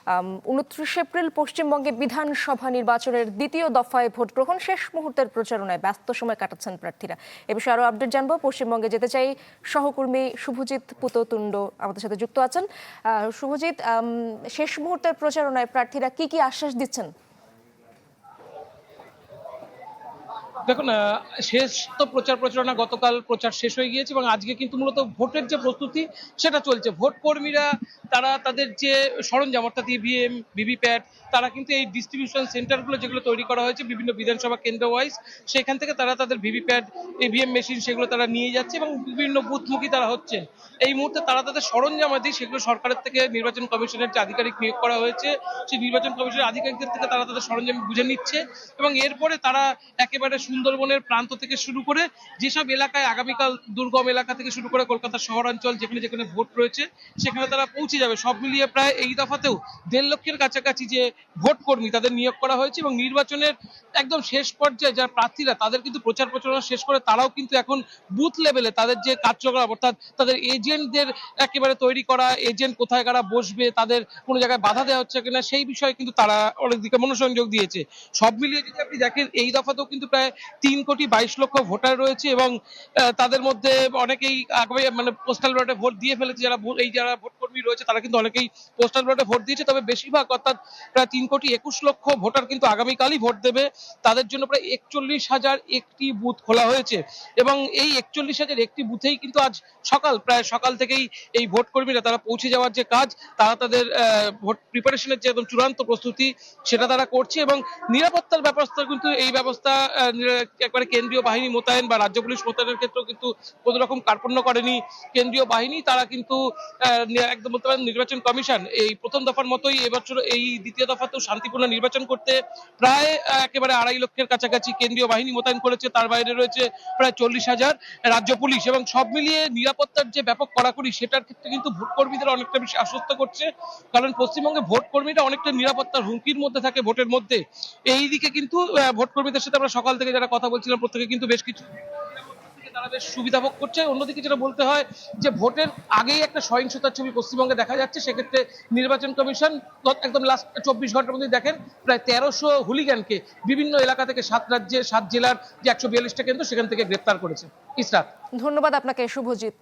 29 April পশ্চিমবঙ্গে বিধানসভা নির্বাচনের দ্বিতীয় দফায় ভোট গ্রহণ, শেষ মুহূর্তের প্রচারণায় ব্যস্ত সময় কাটাচ্ছেন প্রার্থীরা। এ বিষয়ে আরো আপডেট জানবো। পশ্চিমবঙ্গে যেতে চাই সহকর্মী শুভজিৎ পুততুণ্ড আমাদের সাথে যুক্ত আছেন। শুভজিৎ, শেষ মুহূর্তের প্রচারণায় প্রার্থীরা কি কি আশ্বাস দিচ্ছেন? দেখুন, শেষ তো প্রচারণা গতকাল প্রচার শেষ হয়ে গিয়েছে এবং আজকে কিন্তু মূলত ভোটের যে প্রস্তুতি সেটা চলছে। ভোট কর্মীরা তারা তাদের যে সরঞ্জাম অর্থাৎ ইভিএম, ভিভিপ্যাট, তারা কিন্তু এই ডিস্ট্রিবিউশন সেন্টারগুলো যেগুলো তৈরি করা হয়েছে বিভিন্ন বিধানসভা কেন্দ্র ওয়াইজ, সেখান থেকে তারা তাদের ভিভিপ্যাট, ইভিএম মেশিন সেগুলো তারা নিয়ে যাচ্ছে এবং বিভিন্ন বুথমুখী তারা হচ্ছে। এই মুহূর্তে তারা তাদের সরঞ্জামাদি সেগুলো সরকারের থেকে নির্বাচন কমিশনের যে আধিকারিক নিয়োগ করা হয়েছে সেই নির্বাচন কমিশনের আধিকারিকদের থেকে তারা তাদের সরঞ্জাম বুঝে নিচ্ছে এবং এরপরে তারা একেবারে সুন্দরবনের প্রান্ত থেকে শুরু করে যেসব এলাকায় আগামীকাল দুর্গম এলাকা থেকে শুরু করে কলকাতার শহরাঞ্চল যেখানে যেখানে ভোট রয়েছে সেখানে তারা পৌঁছে যাবে। সব মিলিয়ে প্রায় এই দফাতেও 1.5 লক্ষের কাছাকাছি যে ভোট কর্মী তাদের নিয়োগ করা হয়েছে এবং নির্বাচনের একদম শেষ পর্যায়ে যারা প্রার্থীরা তাদের কিন্তু প্রচারণা শেষ করে তারাও কিন্তু এখন বুথ লেভেলে তাদের যে কার্যকলাপ অর্থাৎ তাদের এজেন্টদের একেবারে তৈরি করা, এজেন্ট কোথায় কারা বসবে, তাদের কোনো জায়গায় বাধা দেওয়া হচ্ছে কিনা সেই বিষয়ে কিন্তু তারা অনেক দিকে মনোসংযোগ দিয়েছে। সব মিলিয়ে যদি আপনি দেখেন এই দফাতেও কিন্তু প্রায় 3,22,00,000 ভোটার রয়েছে এবং তাদের মধ্যে অনেকেই মানে পোস্টাল ব্যালটে ভোট দিয়ে ফেলেছে। যারা ভোট কর্মী রয়েছে তারা কিন্তু অনেকেই পোস্টাল ব্যালটে ভোট দিয়েছে, তবে বেশিরভাগ অর্থাৎ প্রায় 3,21,00,000 ভোটার কিন্তু আগামীকালই ভোট দেবে। তাদের জন্য প্রায় 41,001টি বুথ খোলা হয়েছে এবং এই 41,001টি বুথেই কিন্তু আজ প্রায় সকাল থেকেই এই ভোট কর্মীরা তারা পৌঁছে যাওয়ার যে কাজ, তারা তাদের ভোট প্রিপারেশনের যে একদম চূড়ান্ত প্রস্তুতি সেটা তারা করছে এবং নিরাপত্তার ব্যবস্থা কিন্তু এই ব্যবস্থা একবারে কেন্দ্রীয় বাহিনী মোতায়েন বা রাজ্য পুলিশ মোতায়েনের ক্ষেত্রেও কিন্তু কোনো রকম কার্পণ্য করেনি কেন্দ্রীয় বাহিনী। তারা কিন্তু একদম বলতে পারেন নির্বাচন কমিশন এই প্রথম দফার মতোই এবছর এই দ্বিতীয় দফাতেও শান্তিপূর্ণ নির্বাচন করতে প্রায় একেবারে 2.5 লক্ষের কাছাকাছি কেন্দ্রীয় বাহিনী মোতায়েন করেছে। তার বাইরে রয়েছে প্রায় 40,000 রাজ্য পুলিশ এবং সব মিলিয়ে নিরাপত্তার যে ব্যাপক কড়াকড়ি সেটার ক্ষেত্রে কিন্তু ভোট কর্মীদের অনেকটা বেশি আশ্বস্ত করছে, কারণ পশ্চিমবঙ্গে ভোট কর্মীরা অনেকটা নিরাপত্তার হুমকির মধ্যে থাকে ভোটের মধ্যে। এই দিকে কিন্তু ভোট কর্মীদের সাথে আমরা সকাল থেকে যারা কথা বলছিলাম প্রত্যেকে কিন্তু বেশ কিছু তারা বেশ সুবিধা ভোগ করছে। অন্যদিকে যেটা বলতে হয় যে ভোটের আগেই একটা সহিংসতার ছবি পশ্চিমবঙ্গে দেখা যাচ্ছে, সেক্ষেত্রে নির্বাচন কমিশন একদম লাস্ট 24 ঘন্টার মধ্যে দেখেন প্রায় 1300 হুলিগানকে বিভিন্ন এলাকা থেকে 7 রাজ্যের 7 জেলার যে 142টা কেন্দ্র সেখান থেকে গ্রেপ্তার করেছে। ইসরাত, ধন্যবাদ আপনাকে শুভজিৎ।